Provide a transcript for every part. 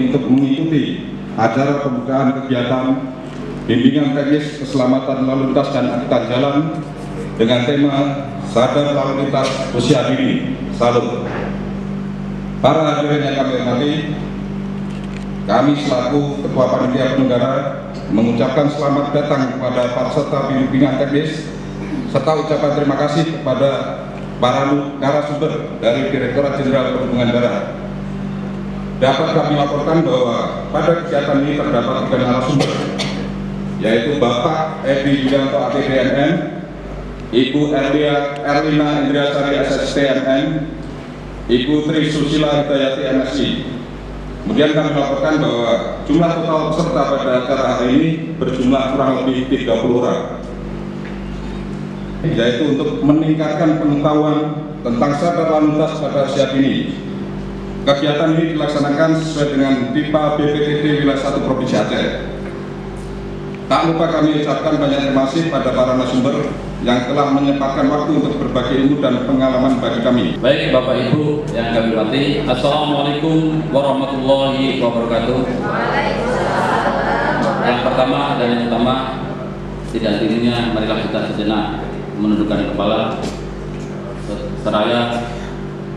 Untuk mengikuti acara pembukaan kegiatan bimbingan teknis keselamatan lalu lintas dan angkutan jalan dengan tema Sadar Lalu Lintas Usia Dini. Salut. Para hadirin yang kami hormati, kami selaku Ketua Panitia Penyelenggara mengucapkan selamat datang kepada para peserta bimbingan teknis serta ucapan terima kasih kepada para narasumber dari Direktorat Jenderal Perhubungan Darat. Dapat kami laporkan bahwa pada kegiatan ini terdapat 3 narasumber, yaitu Bapak Edi Yulianto ATDNN, Ibu Erlina Indriasari SSTNN, Ibu Tri Susila Hidayati MSI. Kemudian kami laporkan bahwa jumlah total peserta pada acara hari ini berjumlah kurang lebih 30 orang, yaitu untuk meningkatkan pengetahuan tentang sadar lalu lintas pada usia dini. Kegiatan ini dilaksanakan sesuai dengan pipa BPTD Wilayah 1 Provinsi Aceh. Tak lupa kami ucapkan banyak terima kasih pada para narasumber yang telah menyempatkan waktu untuk berbagi ilmu dan pengalaman bagi kami. Baik Bapak Ibu yang kami hormati, Assalamualaikum warahmatullahi wabarakatuh. Yang pertama dan yang utama, tidak dirinya marilah kita sejenak menundukkan kepala seraya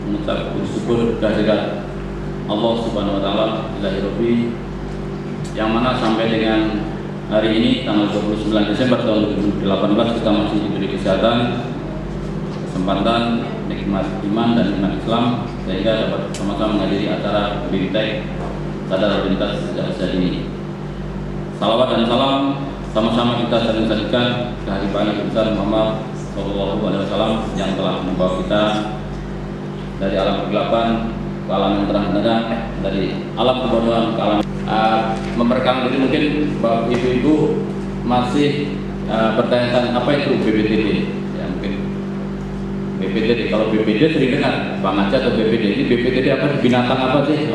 mengucap syukur kehadirat Allah Subhanahu wa taala ilahi rabbi, yang mana sampai dengan hari ini tanggal 29 Desember tahun 2018 kita masih diberi kesehatan, kesempatan, nikmat iman dan nikmat Islam sehingga dapat sama-sama menghadiri acara BIMTEK Sadar Lalu Lintas Sejak Usia Dini. Salawat dan salam sama-sama kita saling-salingkan kehadiran Nabi besar Muhammad SAW yang telah membawa kita dari alam kegelapan ke alam yang terang benderang, dari alam kebodohan ke alam memperkenalkan diri. Mungkin Bapak Ibu masih bertanya-tanya apa itu BPTD. Ya, mungkin BPTD, kalau BPD sering dengar Bang Aceh atau BPD. Ini BPTD apa? Binatang apa sih?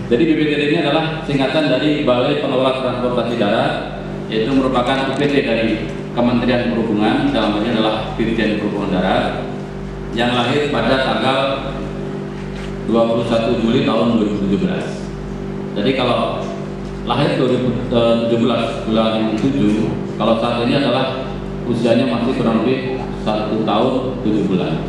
Jadi BPTD ini adalah singkatan dari Balai Pengelola Transportasi Darat, yaitu merupakan UPT dari Kementerian Perhubungan, dalam hal ini adalah Dirjen Perhubungan Darat, yang lahir pada tanggal 21 Juli tahun 2017. Jadi kalau lahir 2017 bulan 7, kalau saat ini adalah usianya masih kurang lebih 1 tahun 7 bulan.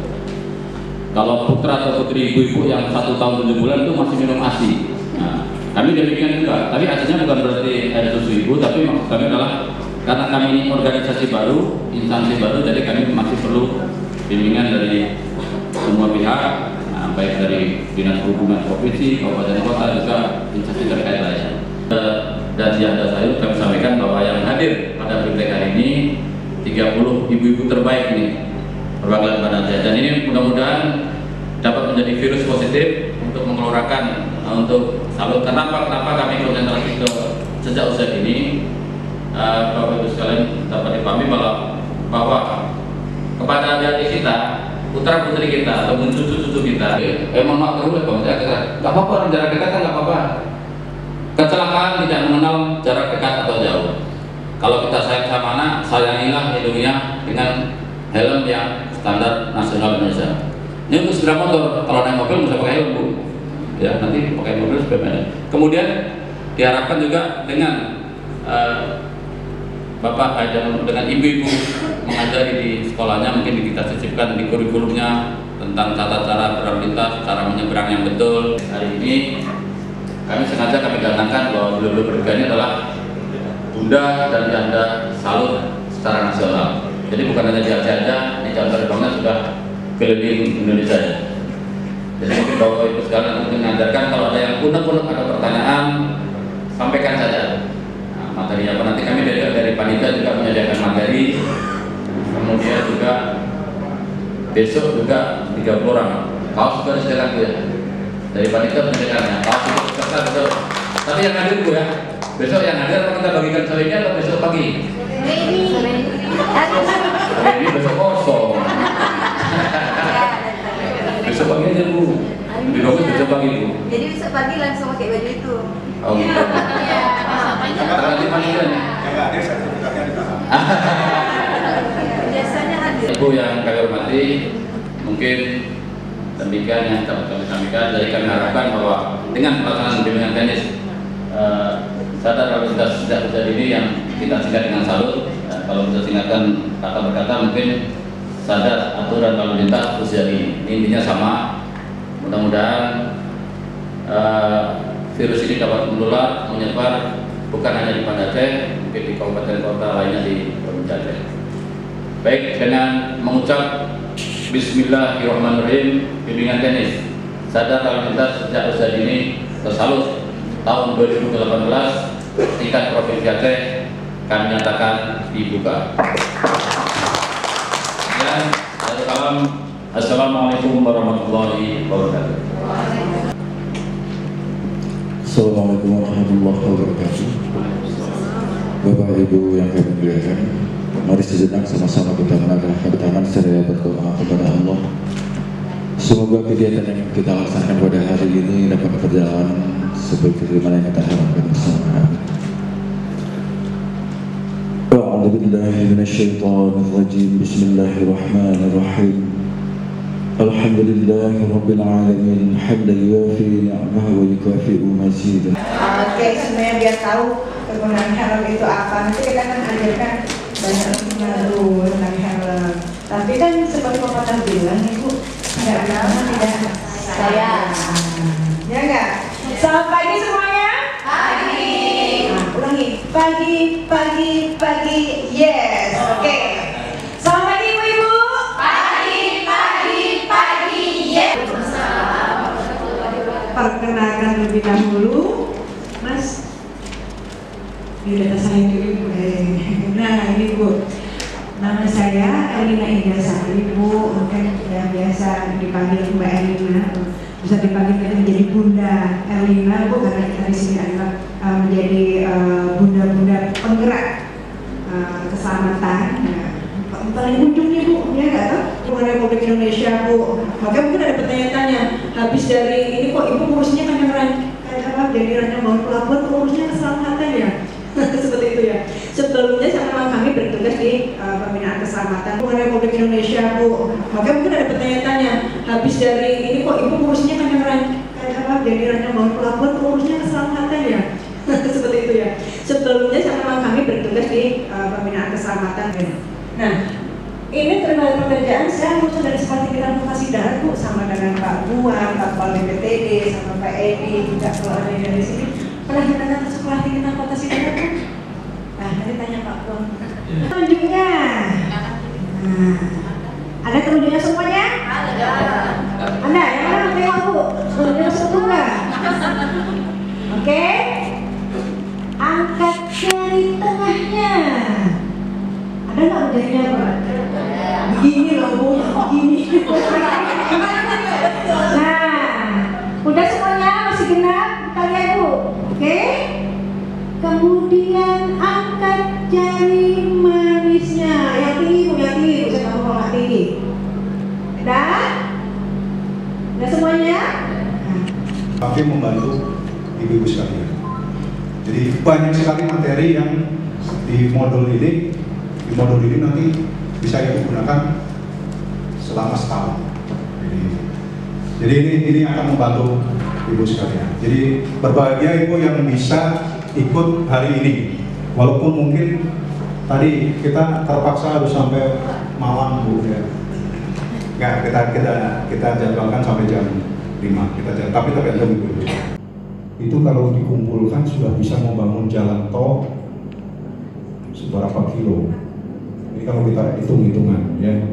Kalau putra atau putri ibu-ibu yang 1 tahun 7 bulan itu masih minum ASI. Nah, kami demikian juga, tapi ASInya bukan berarti air susu ibu, tapi maksud kami adalah karena kami ini organisasi baru, instansi baru, jadi kami masih perlu bimbingan dari semua pihak, baik dari Dinas Perhubungan Provinsi, Kabupaten Kota, juga instansi terkait lainnya. Dan di atas saya kami sampaikan bahwa yang hadir pada BIMTEK hari ini 30 ibu-ibu terbaik ini perwakilan Banda Aceh, dan ini mudah-mudahan dapat menjadi virus positif untuk mengeluarkan untuk salut. Kenapa kami konsentrasi ke sejak usia dini? Bapak Ibu sekalian dapat dipahami bahwa kepada adik-adik kita, putra putri kita atau cucu-cucu kita, mohon maaf terus nggak apa-apa, jarak dekat kan nggak apa-apa. Kecelakaan tidak mengenal jarak dekat atau jauh. Kalau kita sayang sama anak, sayangilah hidupnya dengan helm yang standar nasional Indonesia. Ini untuk sepeda motor, kalau naik mobil bisa pakai helm, Bu. Ya, nanti pakai mobil sepeda. Kemudian diharapkan juga dengan Bapak dengan ibu-ibu mengajari di sekolahnya, mungkin kita sisipkan di kurikulumnya tentang tata cara berlalu lintas, cara menyeberang yang betul. Hari ini kami sengaja datangkan bahwa Beliau Bertiga ini adalah Bunda dan Janda Salut secara nasional. Jadi bukan hanya di Aceh aja, di Jawa Barat sudah keliling Indonesia. Jadi mungkin Bapak Ibu sekalian untuk mengajarkan kalau ada yang unek-unek atau pertanyaan, sampaikan saja. Nah, materi apa nanti kami dari panitia juga menyediakan materi. Kemudian juga besok juga 30 orang. Kaos juga disediakan Bu ya. Dari panitia menyediakannya. Kaos itu peserta betul. Tapi yang hadir Bu ya. Besok yang hadir apa kita bagikan sore ini atau besok pagi? Ini besok kosong. Besok pagi aja Bu. Di rumah besok pagi Bu. Jadi besok pagi langsung pakai baju itu. Oh gitu. Nanti panitia. Biasanya hadir. Ibu yang kami hormati, mungkin demikian yang dapat kami sampaikan. Jadi kami harapkan bahwa dengan pelaksanaan bimbingan teknis sadar lalu lintas sejak usia dini yang kita singkat dengan Salut, dan kalau bisa singkatkan kata berkata mungkin sadar aturan lalu lintas usia dini. Ini intinya sama. Mudah-mudahan virus ini dapat menular, menyebar bukan hanya di Banda Aceh, mungkin di kabupaten kota lainnya di Provinsi Aceh. Baik, dengan mengucap Bismillahirrahmanirrahim, bimbingan teknis sadar lalu lintas sejak usia dini Salut tahun 2018 tingkat Provinsi Aceh kami nyatakan dibuka. Dan salam, assalamualaikum warahmatullahi wabarakatuh. Assalamualaikum warahmatullahi wabarakatuh. Bapak Ibu yang kami muliakan, mari sejenak sama-sama kita mengadahkan tangan seraya berdoa kepada Allah. Semoga kegiatan yang kita laksanakan pada hari ini dapat berjalan seperti mana yang kita harapkan bersama. A'udzu billahi minasyaitonir rajim. Bismillahirrahmanirrahim. Alhamdulillahirabbil alamin, hamdan yuwafi ni'amahu wa yukafi'u mazidah. Oke, sebenarnya biar tahu kegunaan helm itu apa. Nanti kita akan ajarkan banyak baru tentang helm. Tapi kan seperti pepatah bilang, Ibu, tidak tidak saya. Ya enggak? Selamat pagi semuanya. Pagi. Nah, ulangi. Pagi, pagi, pagi. Yes. Oke. Selamat pagi Ibu-ibu. Pagi, pagi, pagi. Yes. Perkenalkan lebih dahulu, Mas. Di data saya dulu. Nah, ini Bu. Nama saya Elina Indah Sari, Bu. Mungkin yang biasa dipanggil Mbak Elina, bisa dipanggil kita menjadi Bunda Elina, Bu, karena kita di sini adalah menjadi bunda-bunda penggerak keselamatan. Paling ujungnya Bu, ya nggak tahu? Bukan Republik Indonesia, Bu. Maka mungkin ada pertanyaan-tanya. Habis dari ini kok Ibu ngurusnya kan jadi rancangan bangun pelabuhan, ngurusnya keselamatan ya? Seperti itu ya. Sebelumnya sama kami bertugas di pembinaan keselamatan bukan Republik Indonesia, Bu. Maka mungkin ada pertanyaan-tanya. Habis dari ini kok Ibu ngurusnya kan jadi rancangan bangun pelabuhan, ngurusnya keselamatan ya? Seperti itu ya. Sebelumnya sama kami bertugas di pembinaan keselamatan. Nah, ini terkait pekerjaan saya ngurus dari seperti transportasi darat, Bu, sama dengan Pak Buan, Pak Kepala BPTD, sama Pak Edi juga kalau ada dari sini. Pernah kita datang sekolah tinggi transportasi darat, Bu? Nah, nanti tanya Pak Buan. Telunjuknya. Nah, ada telunjuknya semuanya? Ada. Ada, yang mana tengok, Bu? Telunjuknya semua. Oke. Angkat jari tengahnya. Ada nggak jarinya, Bu? Begini loh, Bu, begini. Nah, udah semuanya masih genap kalian, Bu. Oke? Kemudian angkat jari manisnya. Yang tinggi, Bu, yang tinggi. Bu, saya mau nggak tinggi. Udah? Udah semuanya? Tapi membantu ibu-ibu sekalian. Jadi banyak sekali materi yang di modul ini nanti bisa ibu gunakan selama setahun. Jadi ini akan membantu ibu sekalian. Jadi berbahagia ibu yang bisa ikut hari ini. Walaupun mungkin tadi kita terpaksa harus sampai malam, Bu, ya. Enggak, kita jadwalkan sampai jam 5 kita jalan, tapi tergantung dulu. Itu kalau dikumpulkan sudah bisa membangun jalan tol seberapa kilo. Ini kalau kita hitung-hitungan ya.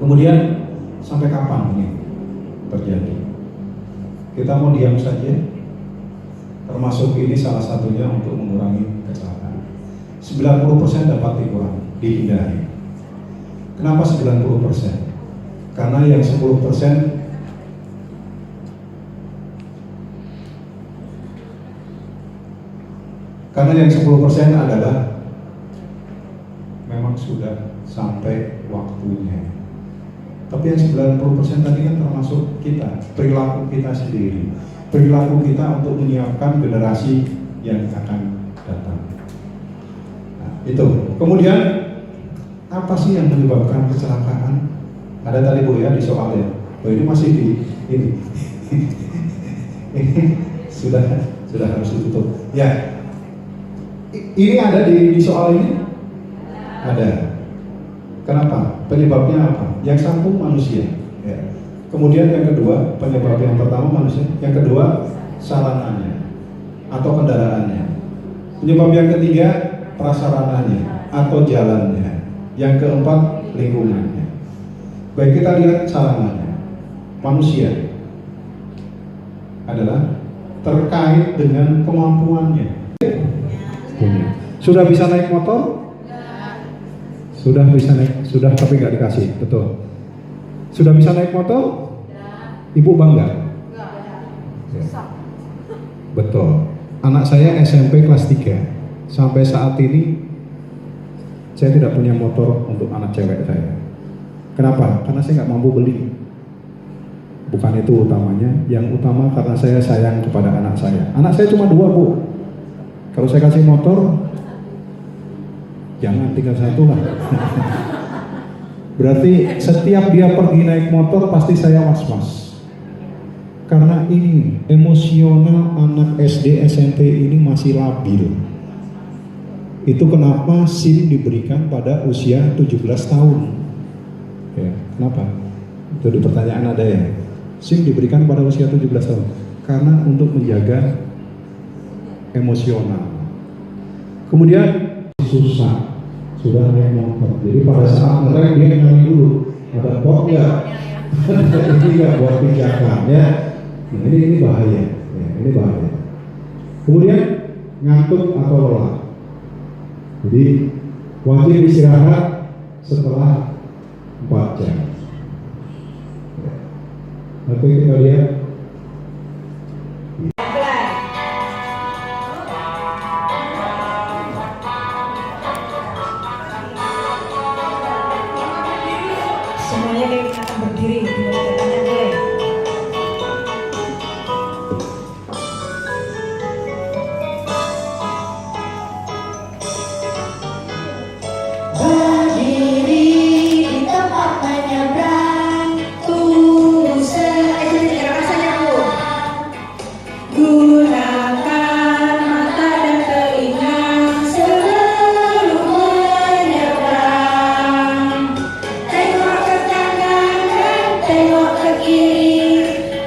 Kemudian sampai kapan ini terjadi? Kita mau diam saja? Termasuk ini salah satunya untuk mengurangi kecelakaan. 90% dapat dikurangi, dihindari. Kenapa 90%? Karena yang 10% adalah memang sudah sampai waktunya. Tapi yang 90% tadi kan termasuk kita, perilaku kita sendiri, perilaku kita untuk menyiapkan generasi yang akan datang. Nah, itu. Kemudian apa sih yang menyebabkan kecelakaan? Ada tadi Bu ya di soalnya. Oh, ini masih di ini. Ini sudah harus ditutup. Ya. Ini ada di soal ini? Ada. Kenapa? Penyebabnya apa? Yang satu manusia. Ya. Kemudian yang kedua, penyebab yang pertama manusia. Yang kedua, sarananya atau kendaraannya. Penyebab yang ketiga, prasarananya atau jalannya. Yang keempat, lingkungannya. Baik, kita lihat sarananya. Manusia adalah terkait dengan kemampuannya. Sudah bisa naik motor? Sudah bisa naik, sudah tapi nggak dikasih, betul. Sudah bisa naik motor? Ibu bangga? Ya. Betul. Anak saya SMP kelas 3. Sampai saat ini saya tidak punya motor untuk anak cewek saya. Kenapa? Karena saya nggak mampu beli. Bukan itu utamanya. Yang utama karena saya sayang kepada anak saya. Anak saya cuma 2 Bu. Kalau saya kasih motor, jangan tinggal 1 lah. Berarti setiap dia pergi naik motor pasti saya was-was. Karena ini emosional anak SD SMP ini masih labil. Itu kenapa SIM diberikan pada usia 17 tahun. Ya, kenapa? Itu di pertanyaan ada ya. SIM diberikan pada usia 17 tahun karena untuk menjaga emosional. Kemudian susah sudah naik motor. Jadi pada saat ngerem dia nyari dulu ada pot nggak? Ini nggak buat pijakan ya. Nah, ini bahaya. Ya, ini bahaya. Kemudian ngantuk atau lelah. Jadi wajib istirahat setelah 4 jam. Oke, kita lihat. Semuanya kita akan berdiri, boleh boleh. Berdiri di tempat menyeberang, tunggu rasanya Bu. Gunakan mata dan telinga sebelum menyeberang. Tengok ke kanan dan tengok ke kiri,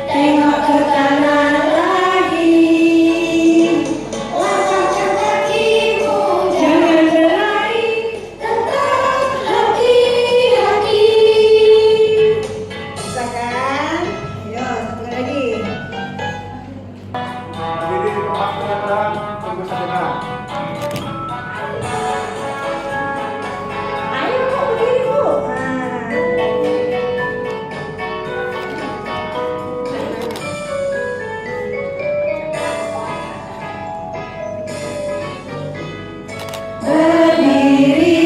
tengok ke kanan lagi. Langkahkan kakimu, jangan berlari, tetap hati-hati. Bisa kan? Ayo, satu lagi. Berdiri di tempat penyeberang, tunggu sejenak. Ayo berdiri Bu. Berdiri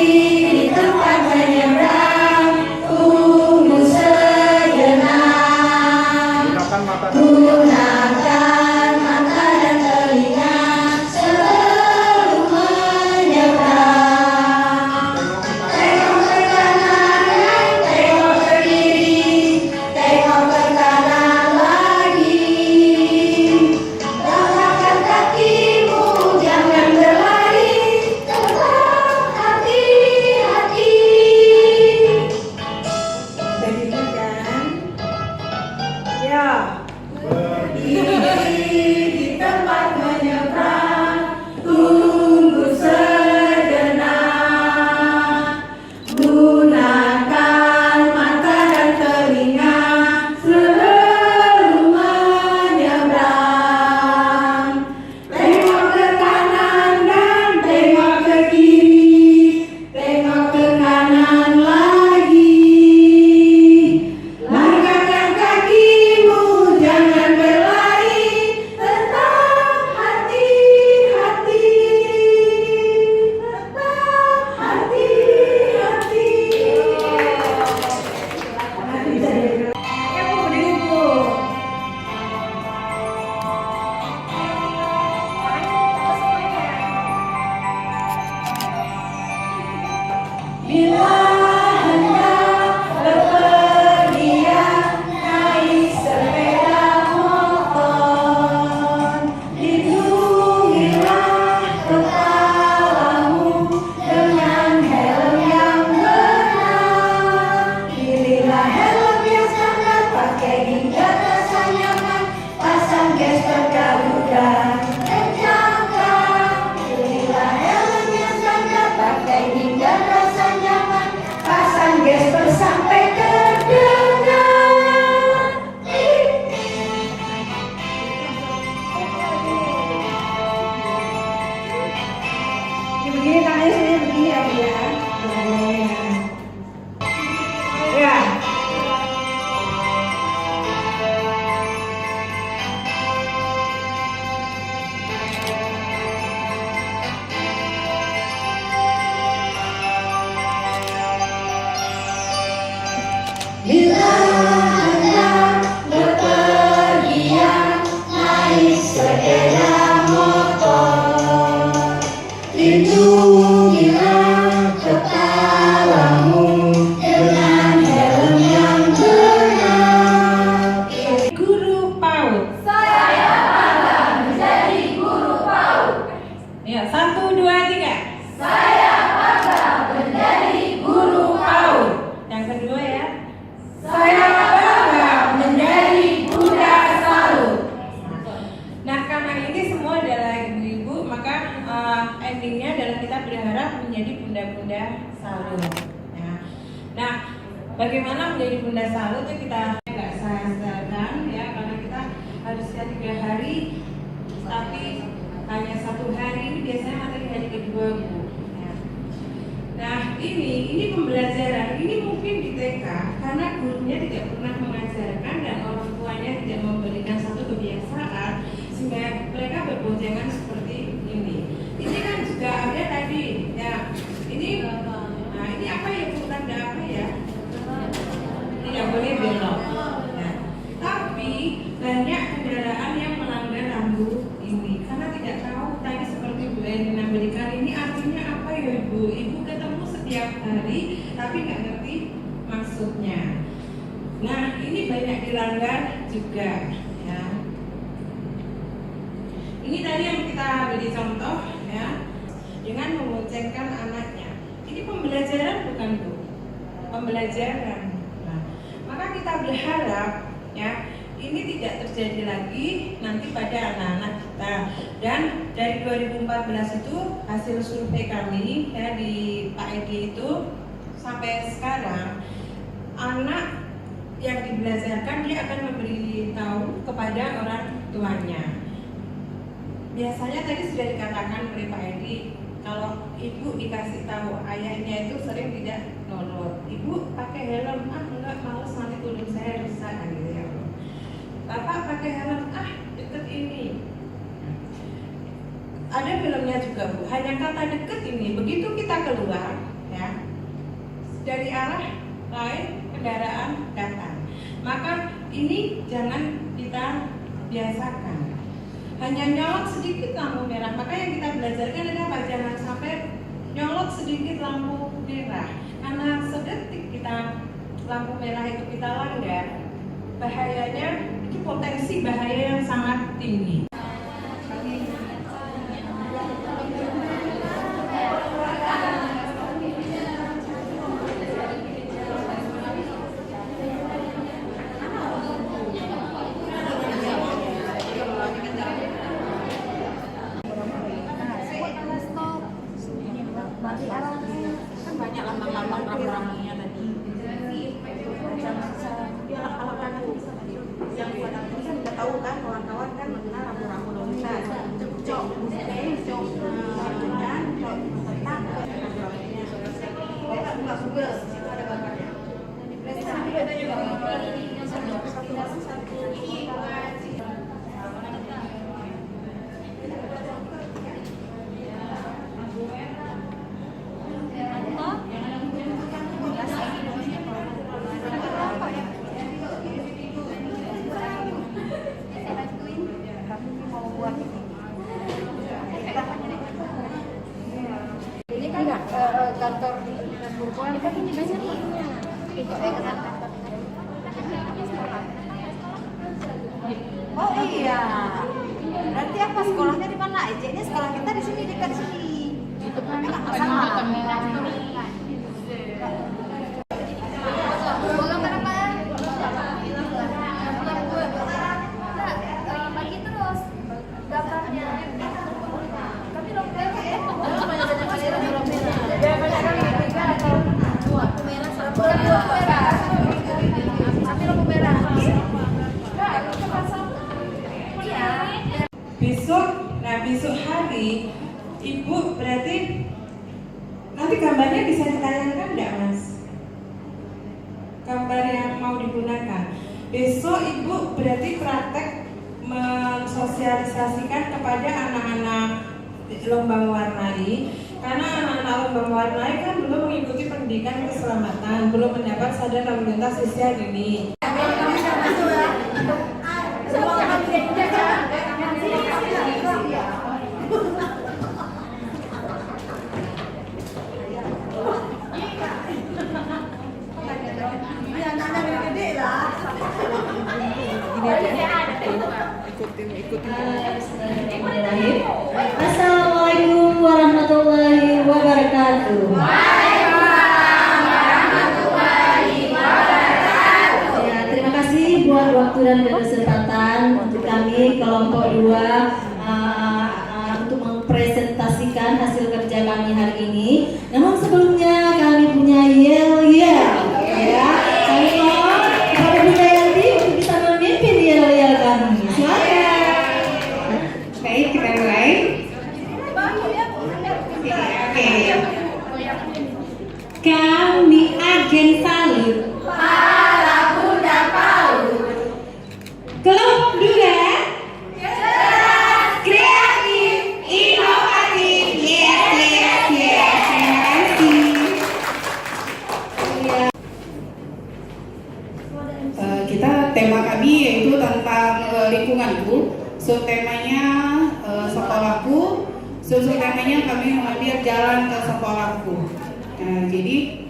di tempat menyeberang, tunggu sejenak. Gunakan mata dan Gunakan mata dan telinga sebelum menyeberang. Tengok ke kanan dan tengok ke kiri, tengok ke kanan lagi. Langkahkan kakimu, jangan berlari, tetap hati-hati. Dari di tempat menyeberang, tunggu sejenak. Gunakan mata dan telinga sebelum menyeberang. Tengok ke kanan dan tengok ke kiri, tengok ke kanan lagi. Langkahkan kakimu, jangan berlari, tetap hati-hati, tetap hati-hati. Nanti bisa dibilang, ya Bu, berdiri Bu. Bila hendak bepergian, naik sepeda motor, lindungilah kepalamu dengan helm yang benar. Pilihlah helm yang standar, pakai hingga terasa nyaman, pasang gesper garuda dan jangkar. Pilihlah helm yang standar, pakai hingga terasa nyaman, pasang gesper sampai terdengar. Begini tangannya saya begini ya Bu ya. Ya. Bila hendak bepergian, naik sepeda motor, lindungilah kepalamu dengan helm yang benar. Guru PAUD. Saya bangga menjadi guru PAUD. Ya, 1, 2, 3. Saya bangga menjadi guru PAUD. Yang kedua ya. Saya bangga menjadi Bunda Salut. Nah, karena ini semua adalah ibu-ibu, maka endingnya adalah kita berharap menjadi bunda-bunda Salut. Ya. Nah, bagaimana menjadi Bunda Salut itu kita nggak sadarkan ya, karena kita harusnya 3 hari, tapi hanya 1 hari. Ini biasanya materi hari kedua Bu. Ya. Nah, ini pembelajaran. Ini mungkin di TK karena gurunya tidak pernah mengajarkan dan orang tuanya tidak memberikan satu kebiasaan sehingga mereka berboncengan seperti ini. Ini kan juga ada tadi ya. Ini apa ya Bu? Tanda apa ya? Tidak boleh belok. Nah, tapi banyak kendaraan yang melanggar rambu ini karena tidak tahu tadi seperti Bu Erina berikan ini artinya apa ya Ibu? Ibu ketemu setiap hari tapi nggak ngerti maksudnya. Nah, ini banyak dilanggar juga ya. Ini tadi yang kita beri contoh ya, dengan memboncengkan anaknya. Ini pembelajaran bukan Bu? Pembelajaran. Nah, maka kita berharap ya ini tidak terjadi lagi nanti pada anak-anak kita. Dan dari 2014 itu hasil survei kami ya di Pak Edi itu sampai sekarang anak yang dibelajarkan dia akan memberitahu kepada orang tuanya. Biasanya tadi sudah dikatakan oleh Pak Edi, kalau ibu dikasih tahu ayahnya itu sering tidak nurut. Ibu pakai helm, enggak, males nanti tulang saya rusak gitu ya. Bapak pakai helm, deket ini. Ada filmnya juga Bu, hanya kata deket ini. Begitu kita keluar ya dari arah lain kendaraan datang, maka ini jangan kita biasakan. Hanya nyolot sedikit lampu merah, maka yang kita belajarkan adalah jangan sampai nyolot sedikit lampu merah, karena sedetik kita lampu merah itu kita langgar, bahayanya itu potensi bahaya yang sangat tinggi. buka Google, situ ada gambarnya. Ada juga gambar ini ini kan kantor di Dinas Perhubungan kan ini banyak kantor. Oh iya, berarti apa sekolahnya di mana? Ini sekolah kita di sini dekat sini. Itu kan nggak masalah. Bagi terus gambarnya. Tapi besok hari Ibu berarti nanti gambarnya bisa ditayangkan enggak Mas? Gambar yang mau digunakan. Besok Ibu berarti praktek mensosialisasikan kepada anak-anak lomba mewarnai, karena anak-anak lomba mewarnai kan belum mengikuti pendidikan keselamatan, belum mendapat sadar lalu lintas usia dini. Assalamualaikum warahmatullahi wabarakatuh. Ya, terima kasih buat waktu dan kesempatan untuk kami kelompok 2 untuk mempresentasikan hasil kerja kami hari ini. Namun sebelumnya kami punya yel-yel, ya. Kami mohon kepada Bu Dayanti untuk bisa memimpin yel-yel kami. Silakan. Baik, kita mulai. Kami agen salut. Para Bunda PAUD. Kelompok 2. Cerdas, kreatif, inovatif. Yes. Terima kasih. Kita tema kami yaitu tentang lingkunganku. Subtemanya sekolahku. Subtemanya kami mengambil jalan ke sekolahku. Nah, jadi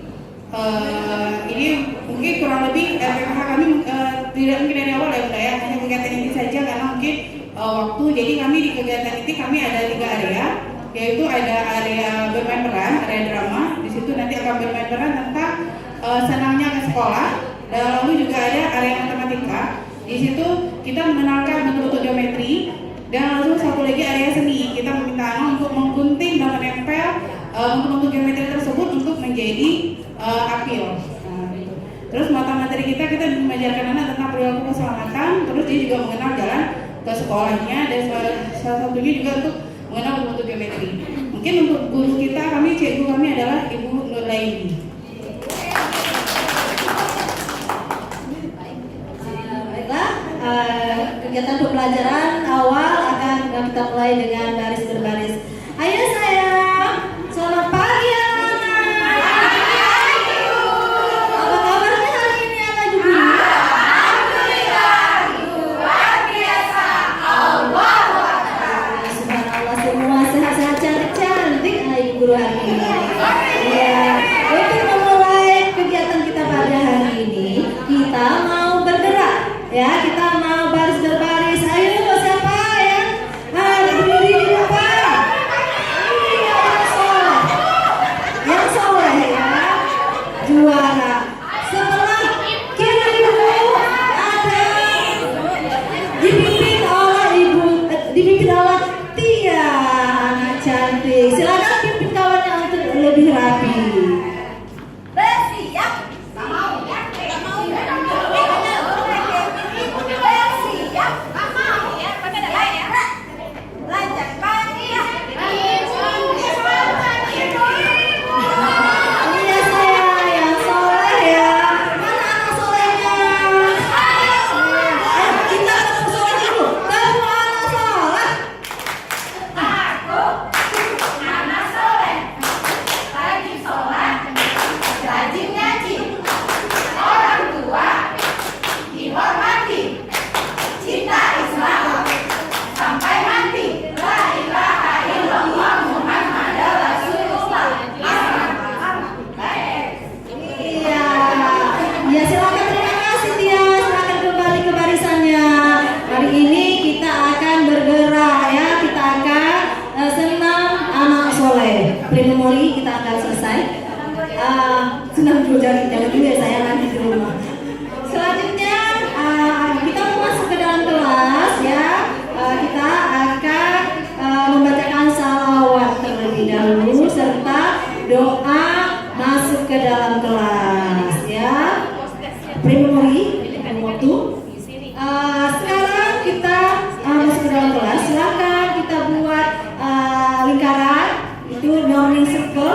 ini mungkin kurang lebih PKH kami tidak mungkin dari awal ya Bunda ya, hanya kegiatan ini saja karena mungkin waktu. Jadi kami di kegiatan ini kami ada 3 area, yaitu ada area bermain peran, area drama. Di situ nanti akan bermain peran tentang senangnya ke sekolah. Dan lalu juga ada area matematika. Di situ kita mengenalkan bentuk-bentuk geometri. Dan lalu satu lagi area seni. Kita meminta anak untuk menggunting dan menempel bentuk-bentuk geometri tersebut untuk menjadi apil. Nah, gitu. Terus mata materi kita mengajarkan anak tentang perilaku keselamatan. Terus dia juga mengenal jalan ke sekolahnya dan salah satunya juga untuk mengenal bentuk geometri. Mungkin untuk guru kita, cikgu kami adalah Ibu Nurlaini. Baiklah, kegiatan pembelajaran awal akan kita mulai dengan baris berbaris. Ayo sayang, selamat pagi anak-anak. Apa kabarnya hari ini anak juga? Alhamdulillah, luar biasa. Allahu Akbar. Subhanallah, semua sehat-sehat, cantik-cantik ibu guru hari ini. Ya, untuk memulai kegiatan kita pada hari ini, kita mau bergerak. Ya, kita mau baris berbaris. Ayo siapa yang berdiri di depan?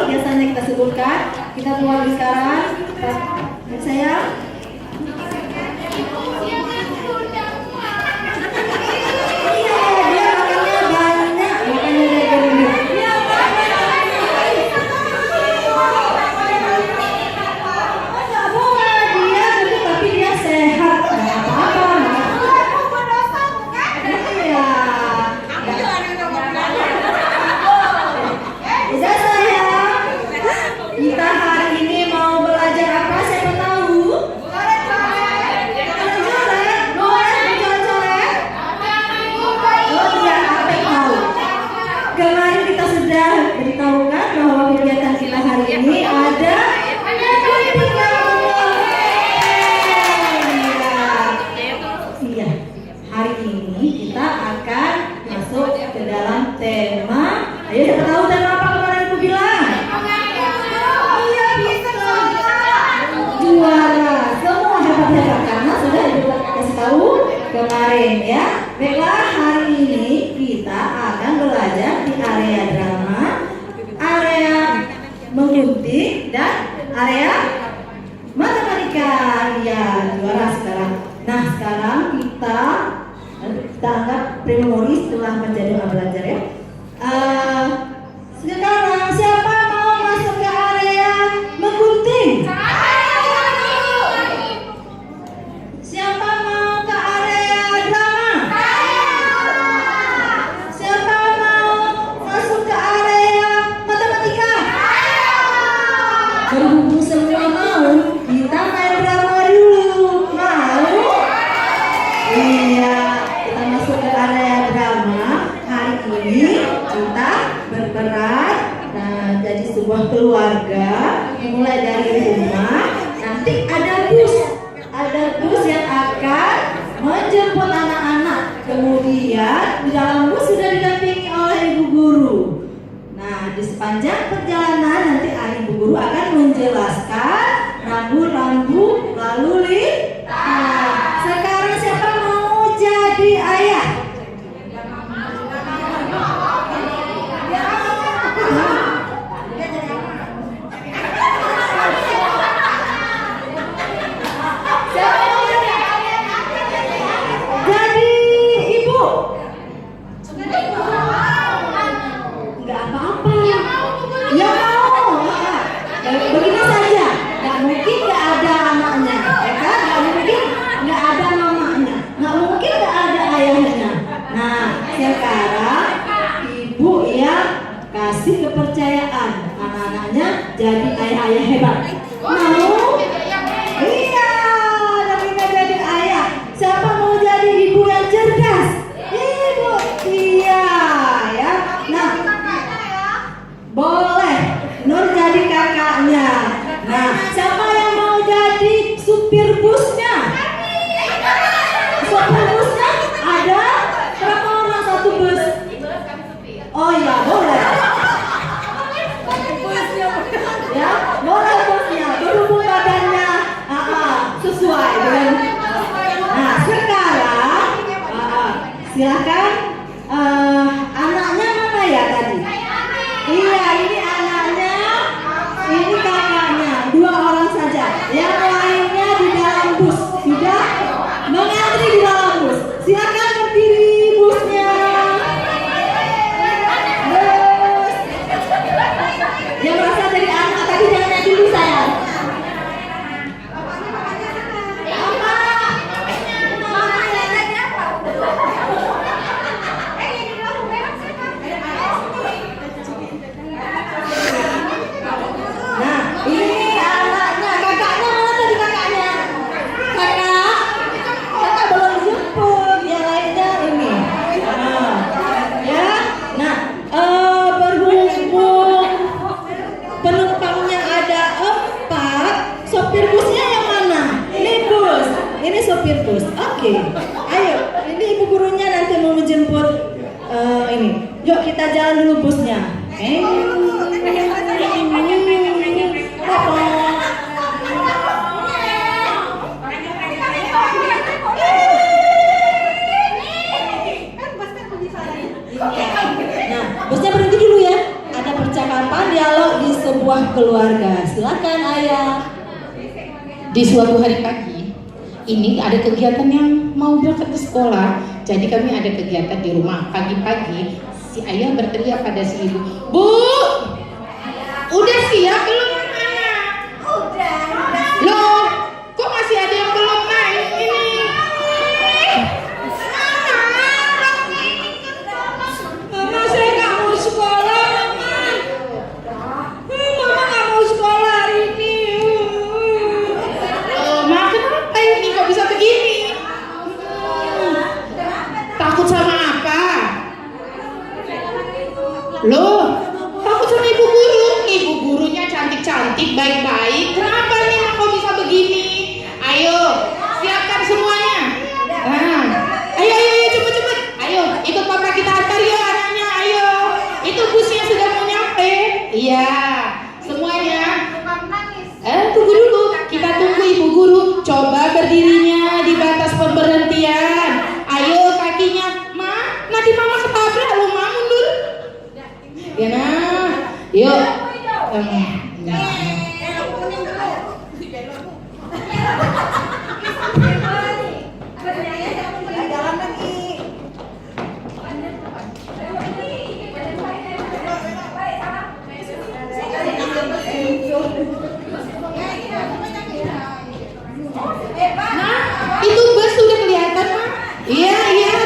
biasanya kita sebutkan. Kita mulai sekarang. Saya. Iya, dia makannya banyak, makanya dia gendut. Nggak boleh, dia gendut tapi dia sehat, nggak apa-apa. Iya. Udah sayang, kita hari ini mau belajar apa? Siapa tahu? Coret-coret, boleh coret-coret? Oh iya, apa yang tahu? Kemarin kita sudah beritahukan bahwa kegiatan kita hari ini ada Iya, hari ini kita akan masuk ke dalam tema. Ayo siapa tahu tema apa kemarin aku bilang? Iya bisa. Juara. Semua hebat-hebat karena sudah ibu kasih tahu kemarin ya. Baiklah, hari ini kita akan belajar di area drama, area menggunting dan area matematika. Ya, juara sekarang. Nah, sekarang kita anggap premori setelah menjadi belajar ya. Sekarang siapa mau masuk ke area menggunting? Siapa mau ke area drama? Siapa mau masuk ke area matematika? Berhubung semua mau, kita main drama dulu. Mau? Iya, kita masuk ke area drama. Hari ini kita berperan jadi sebuah keluarga, mulai dari rumah. Nanti ada bus yang akan menjemput anak-anak. Kemudian di dalam bus sudah didampingi oleh ibu guru. Nah, di sepanjang perjalanan nanti ibu guru akan menjelaskan rambu-rambu lalu lintas. Sekarang siapa mau jadi ayah? Jadi ibu? Enggak apa-apa. Ya mau. Begini saja. Nggak mungkin nggak ada anaknya, ya kan? Nggak mungkin nggak ada mamanya, nggak mungkin nggak ada ayahnya. Nah, sekarang ibu yang kasih kepercayaan anak-anaknya jadi ayah-ayah hebat. Mau? Iya, tapi nggak jadi ayah. Siapa mau jadi ibu yang cerdas? Ibu, iya, ya. Nah, boleh. Nur jadi kakaknya. Nah, siapa yang mau jadi supir busnya? Supir busnya ada berapa orang satu bus? Oh iya, boleh. Ya, boleh busnya. Berhubung badannya sesuai dengan. Nah, sekarang silakan. Anaknya mana ya tadi? Iya, ini anaknya, ini kakaknya, 2 orang saja. Yang lainnya di dalam bus, sudah mengantri di dalam bus. Silakan berdiri busnya. Bus. Yang merasa jadi anak tadi jangan naik dulu sayang. Nah, ini anaknya, kakaknya mana tadi kakaknya? Kakak belum dijemput, yang lainnya ini. Ya, nah, berhubung penumpangnya ada 4, sopir busnya yang mana? Ini bus, ini sopir bus. Oke, ayo, ini ibu gurunya nanti mau menjemput ini. Yuk kita jalan dulu busnya. Nah, bosnya berhenti dulu ya. Ada percakapan, dialog di sebelah sebuah keluarga. Silakan ayah. Di suatu hari pagi, ini ada kegiatan yang mau berangkat ke sekolah. Jadi kami ada kegiatan di rumah. Pagi-pagi si ayah berteriak pada si ibu, "Bu, udah siap belum anak?" Udah. Loh, kok masih ada yang belum naik ini? Mama, saya nggak mau sekolah, Mama. Mama nggak mau sekolah hari ini. Ma, kenapa ini kok bisa begini? Takut sama apa? Loh, takut sama ibu guru. Ibu gurunya cantik-cantik, baik-baik. Kenapa nih kok bisa begini? Ayo, siapkan semuanya. Nah, ayo cepet-cepet. Ayo, ikut papa kita antar ya anaknya. Ayo, itu busnya sudah mau nyampe. Iya, semuanya. Tunggu dulu. Kita tunggu ibu guru. Coba berdirinya di batas pemberhentian. Ayo kakinya, Ma. Nanti mama ketabrak lo, Ma, mundur. Ya nah, yuk. Itu bus sudah kelihatan, Ma. Iya,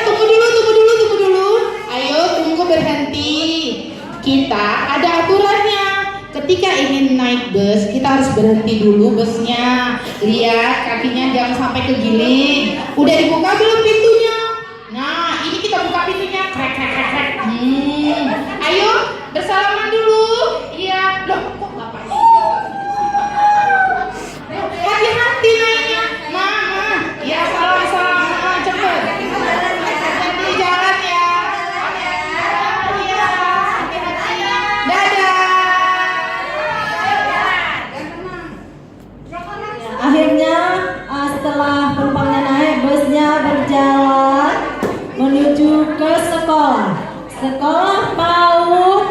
tunggu dulu. Ayo, tunggu berhenti. Kita ada aturannya. Ketika ingin naik bus, kita harus berhenti dulu busnya. Lihat kakinya jangan sampai kegiling. Udah dibuka belum pintunya? Nah, ini kita buka pintunya. Krek. Ayo, bersalaman dulu. Iya. Loh, kok bapak? Hati-hati naiknya. Mama. Ya, salam. Cepet. Hati-hati jalan ya. Iya. Dadah. Akhirnya setelah penumpangnya naik, busnya berjalan menuju ke sekolah. Sekolah PAUD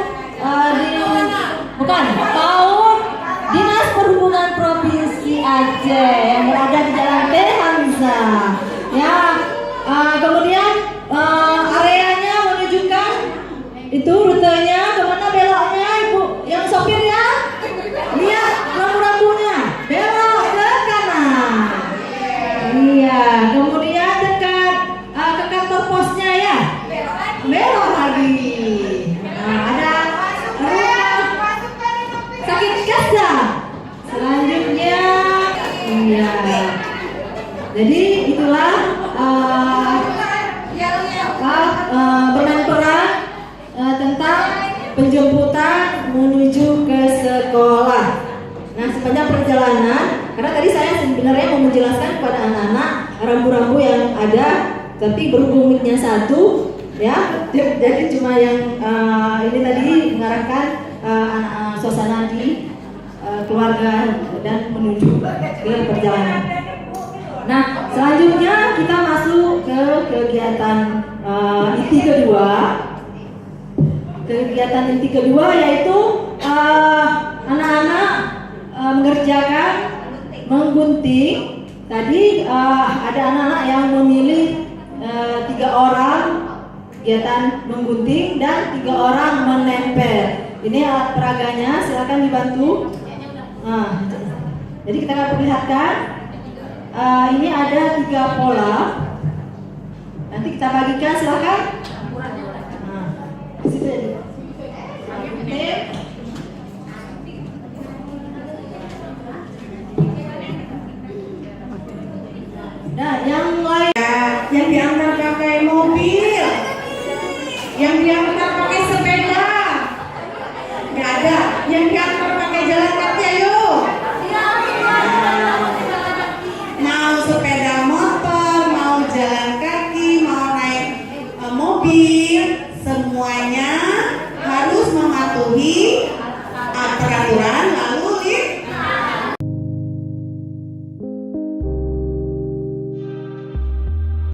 PAUD Dinas Perhubungan Provinsi Aceh yang berada di Jalan T. Hamzah. Ya, kemudian areanya menunjukkan itu rutenya kemana beloknya ibu yang sopirnya. Lihat rambu-rambunya, belok ke kanan. Iya, kemudian dekat ke kantor posnya ya, belok lagi. Nah, ada sakit kasa. Selanjutnya, iya. Jadi itulah bermain peran tentang penjemputan menuju ke sekolah. Nah, sepanjang perjalanan, karena tadi saya sebenarnya mau menjelaskan kepada anak-anak rambu-rambu yang ada, tapi berhubung mic-nya satu, ya, jadi cuma yang ini tadi mengarahkan anak suasana di keluarga dan menuju ke perjalanan. Nah, selanjutnya kita masuk ke kegiatan inti kedua. Kegiatan inti kedua yaitu anak-anak mengerjakan menggunting. Tadi ada anak-anak yang memilih 3 orang kegiatan menggunting dan 3 orang menempel. Ini alat peraganya, silakan dibantu. Nah, jadi kita akan perlihatkan. Ini ada 3 pola. Nanti kita bagikan, silakan. Nah, di situ ya. Nah, yang lain yang diantar pakai mobil, yang diantar pakai sepeda, nggak ada. Yang diantar pakai jalan kaki, ayo. Mau sepeda motor, mau jalan kaki, mau naik mobil, semuanya harus mematuhi peraturan